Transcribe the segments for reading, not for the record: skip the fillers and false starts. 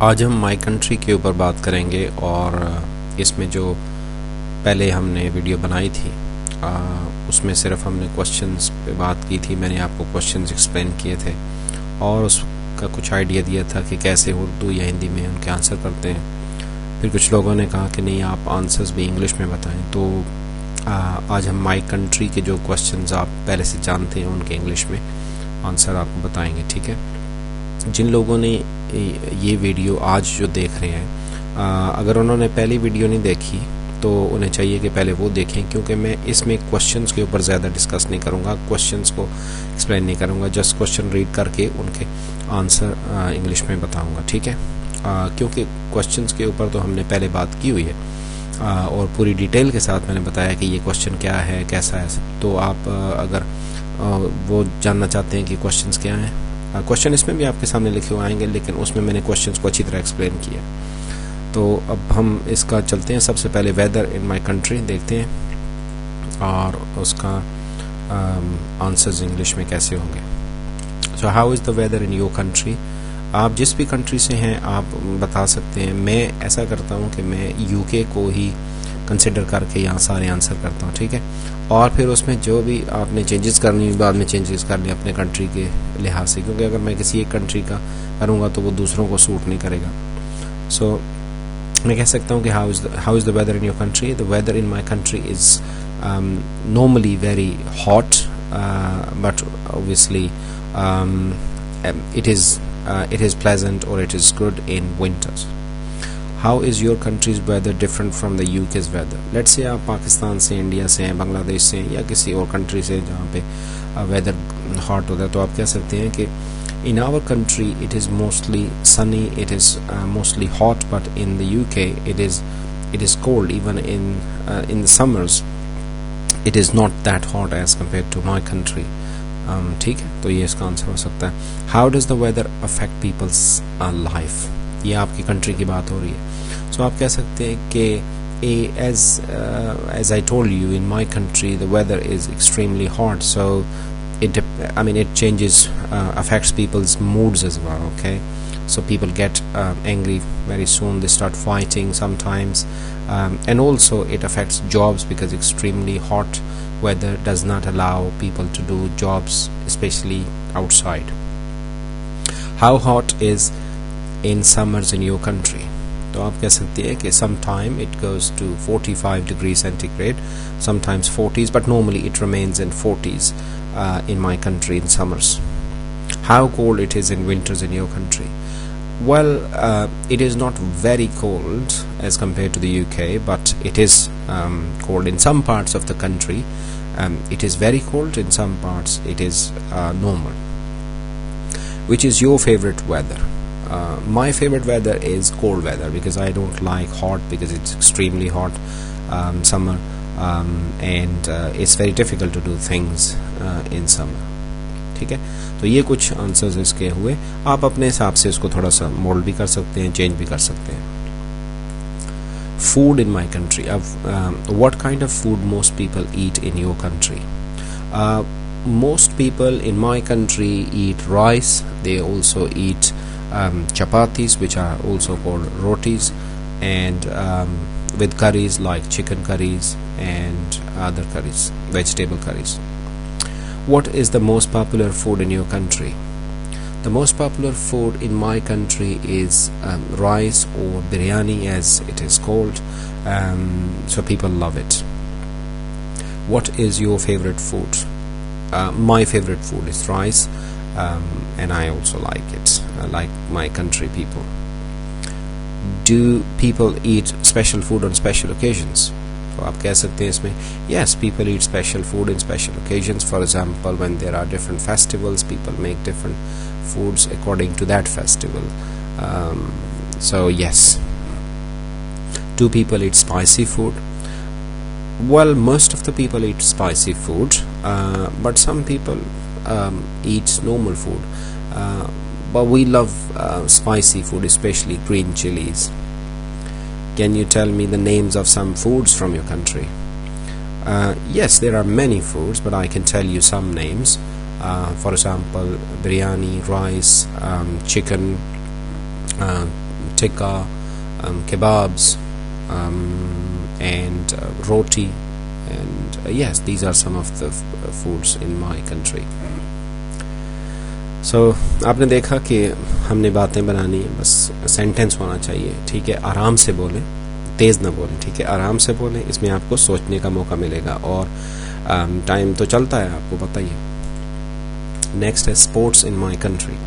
आज हम my country के ऊपर बात करेंगे और इसमें जो पहले हमने वीडियो बनाई थी उसमें सिर्फ हमने क्वेश्चंस पे बात की थी। मैंने आपको क्वेश्चंस एक्सप्लेन किए थे और उसका कुछ आइडिया दिया था कि कैसे उर्दू या हिंदी में उनके आंसर करते हैं। फिर कुछ लोगों ने कहा कि नहीं, आप आंसर्स भी इंग्लिश में बताएं। तो आज हम माई कंट्री के जो क्वेश्चंस आप पहले से जानते हैं उनके इंग्लिश में आंसर आपको बताएंगे, ठीक है। जिन लोगों ने ये वीडियो आज जो देख रहे हैं, अगर उन्होंने पहली वीडियो नहीं देखी तो उन्हें चाहिए कि पहले वो देखें, क्योंकि मैं इसमें क्वेश्चंस के ऊपर ज़्यादा डिस्कस नहीं करूँगा, क्वेश्चंस को एक्सप्लेन नहीं करूँगा, जस्ट क्वेश्चन रीड करके उनके आंसर इंग्लिश में बताऊँगा, ठीक है। क्योंकि क्वेश्चंस के ऊपर तो हमने पहले बात की हुई है और पूरी डिटेल के साथ मैंने बताया कि ये क्वेश्चन क्या है, कैसा है। तो आप अगर वो जानना चाहते हैं कि क्वेश्चंस क्या हैं, क्वेश्चन इसमें भी आपके सामने लिखे हुए आएंगे, लेकिन उसमें मैंने क्वेश्चंस को अच्छी तरह एक्सप्लेन किया। तो अब हम इसका चलते हैं। सबसे पहले वेदर इन माय कंट्री देखते हैं और उसका आंसर्स इंग्लिश में कैसे होंगे। So how is the weather in your country. आप जिस भी कंट्री से हैं आप बता सकते हैं। मैं ऐसा करता हूँ कि मैं यूके को ही कंसिडर करके यहाँ सारे आंसर करता हूँ, ठीक है। और फिर उसमें जो भी आपने चेंजेस करनी बाद में चेंजेस करनी अपने कंट्री के लिहाज से, क्योंकि अगर मैं किसी एक कंट्री का करूँगा तो वो दूसरों को सूट नहीं करेगा। सो मैं कह सकता हूँ कि how is the weather in your country. The weather in my country is normally very hot, but obviously it is pleasant or it is good in winters. How is your country's weather different from the UK's weather? Let's say आप पाकिस्तान से, India से हैं, बांग्लादेश से या किसी और country से जहाँ पे वेदर हॉट होता है, तो आप कह सकते हैं कि in our country it is mostly sunny, it is mostly hot, but in the UK it is cold. Even in the summers it is not that hot as compared to my country. ठीक है, तो ये इसका answer हो सकता है। How does the weather affect people's life. ये आपकी कंट्री की बात हो रही है। सो आप कह सकते हैं कि as I told you, in my country the weather is extremely hot, so it changes, affects people's moods as well, okay. So people get angry very soon, they start fighting sometimes, and also it affects jobs because extremely hot weather does not allow people to do jobs, especially outside. How hot is in summers in your country? तो आप कह सकते हैं कि sometime it goes to 45 degrees centigrade, sometimes 40s, but normally it remains in 40s in my country in summers. How cold it is in winters in your country? Well, it is not very cold as compared to the UK, but it is cold in some parts of the country. It is very cold in some parts. It is normal. Which is your favorite weather? My favorite weather is cold weather because I don't like hot because it's extremely hot summer, and it's very difficult to do things in summer. ठीक है, तो ये कुछ answers इसके हुए। आप अपने हिसाब से इसको थोड़ा सा मोल्ड भी कर सकते हैं, चेंज भी कर सकते हैं। Food in my country. What kind of food most people eat in your country? Most people in my country eat rice. They also eat chapatis, which are also called rotis, and with curries like chicken curries and other curries, vegetable curries. What is the most popular food in your country? The most popular food in my country is rice or biryani, as it is called. So people love it. What is your favorite food? My favorite food is rice, and I also like it, like my country people. Do people eat special food on special occasions? तो आप कह सकते हैं इसमें, yes, people eat special food in special occasions. For example, when there are different festivals, people make different foods according to that festival. So yes. Do people eat spicy food? Well, most of the people eat spicy food, but some people eat normal food. But we love spicy food, especially green chilies. Can you tell me the names of some foods from your country? Yes, there are many foods, but I can tell you some names. For example, biryani, rice, chicken, tikka, kebabs, and roti, and yes, these are some of the foods in my country. So आपने देखा कि हमने बातें बनानी है, बस sentence होना चाहिए, ठीक है। आराम से बोलें, तेज़ ना बोलें, ठीक है। आराम से बोलें, इसमें आपको सोचने का मौका मिलेगा, और टाइम तो चलता है, आपको पता ही है। नेक्स्ट है sports in my country.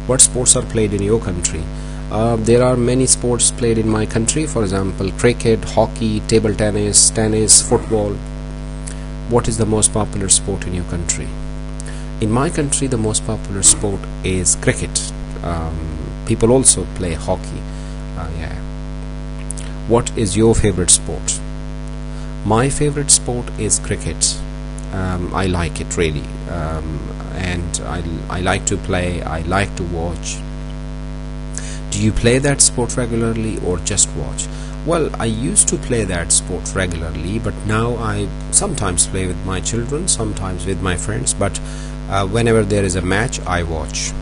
What sports are played in your country? There are many sports played in my country. For example, cricket, hockey, table tennis, football. What is the most popular sport in your country? In my country, the most popular sport is cricket. People also play hockey. Yeah. What is your favorite sport? My favorite sport is cricket. I like it really, and I like to play, I like to watch. Do you play that sport regularly or just watch? Well, I used to play that sport regularly, but now I sometimes play with my children, sometimes with my friends, but whenever there is a match, I watch.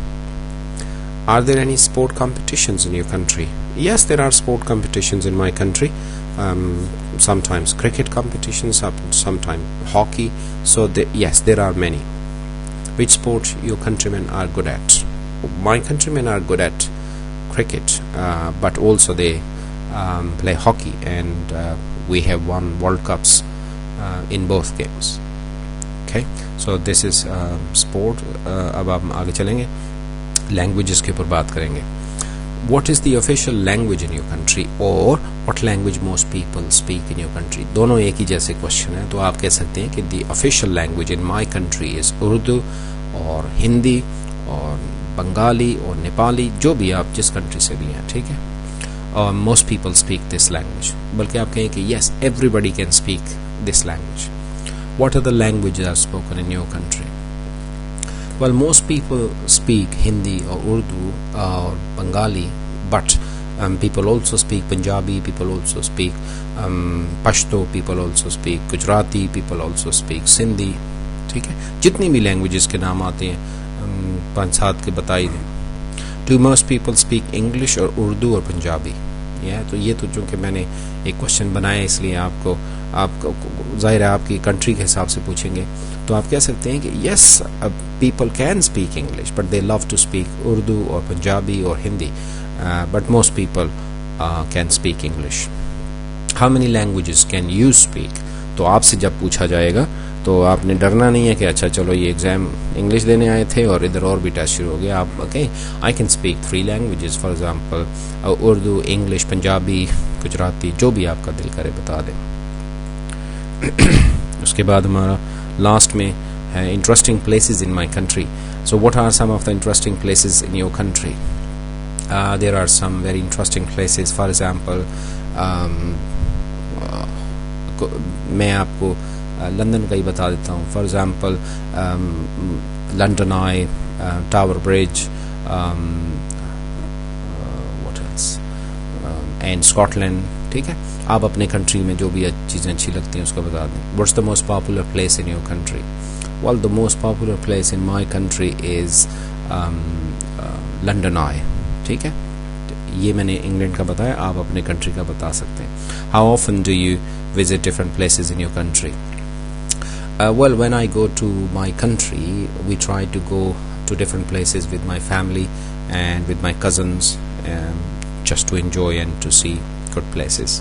Are there any sport competitions in your country? Yes, there are sport competitions in my country. Sometimes cricket competitions, sometimes hockey. So yes, there are many. Which sport your countrymen are good at? My countrymen are good at cricket, but also they play hockey, and we have won World Cups in both games. Okay, so this is sport. अब हम आगे चलेंगे, languages के ऊपर बात करेंगे. What is the official language in your country, or what language most people speak in your country? दोनों एक ही जैसे क्वेश्चन है, तो आप कह सकते हैं कि the official language in my country is Urdu और हिंदी और बंगाली और नेपाली, जो भी आप जिस कंट्री से भी हैं, ठीक है। और most people speak this language, बल्कि आप कहें कि yes, everybody can speak this language. What other languages are spoken in your country? Well, most people speak Hindi or Urdu or Bengali, but people also speak Punjabi, people also speak Pashto, people also speak Gujarati, people also speak Sindhi, ठीक है। जितनी भी languages के नाम आते हैं 5-7 के बता ही दें। Do most people speak English और उर्दू और पंजाबी? तो ये तो चूँकि मैंने एक क्वेश्चन बनाया, इसलिए आपको ज़ाहिर है आपकी कंट्री के हिसाब से पूछेंगे, तो आप कह सकते हैं कि yes, people can speak English, but they love to speak Urdu और पंजाबी और Hindi, but most people can speak English. How many languages can you speak? तो आपसे जब पूछा जाएगा तो आपने डरना नहीं है कि अच्छा चलो ये एग्ज़ाम इंग्लिश देने आए थे और इधर और भी टेस्ट शुरू हो गया। आप okay, I can speak 3 languages, for example Urdu, English, Punjabi, Gujarati, जो भी आपका दिल करे बता दें। उसके बाद हमारा लास्ट में है interesting places in my country. So what are some of the interesting places in your country? There are some very interesting places, for example मैं आपको लंदन का ही बता देता हूँ। For example London Eye, Tower Bridge, what else, and Scotland, ठीक है। आप अपने कंट्री में जो भी चीज़ें अच्छी लगती हैं उसको बता दें। What's the most popular place in your country? Well, the most popular place in my country is London Eye, ठीक है। ये मैंने इंग्लैंड का बताया, आप अपने कंट्री का बता सकते हैं। How often do you visit different places in your country? Well, when I go to my country, we try to go to different places with my family and with my cousins, just to enjoy and to see good places.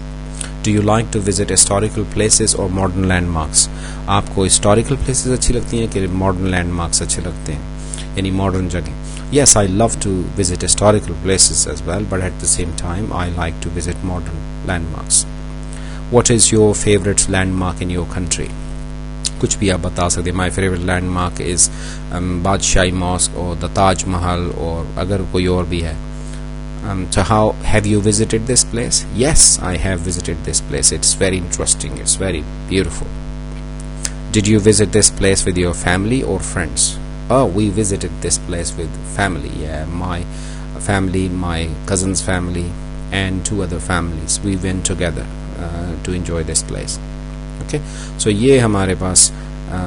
Do you like to visit historical places or modern landmarks? आपको historical places अच्छी लगती हैं कि modern landmarks अच्छे लगते हैं, यानी modern जगह? Yes, I love to visit historical places as well, but at the same time I like to visit modern landmarks. What is your favorite landmark in your country? कुछ भी आप बता सकते हैं। My favorite landmark is Badshahi mosque or the Taj Mahal, और अगर कोई और भी है। So how have you visited this place? Yes, I have visited this place. It's very interesting. It's very beautiful. Did you visit this place with your family or friends? Oh, we visited this place with family. Yeah, my family, my cousin's family, and 2 other families. We went together to enjoy this place. Okay, so ये हमारे पास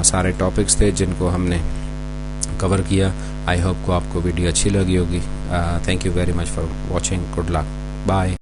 सारे topics थे जिनको हमने cover किया। I hope को आपको video अच्छी लगी होगी। Thank you very much for watching. Good luck. Bye.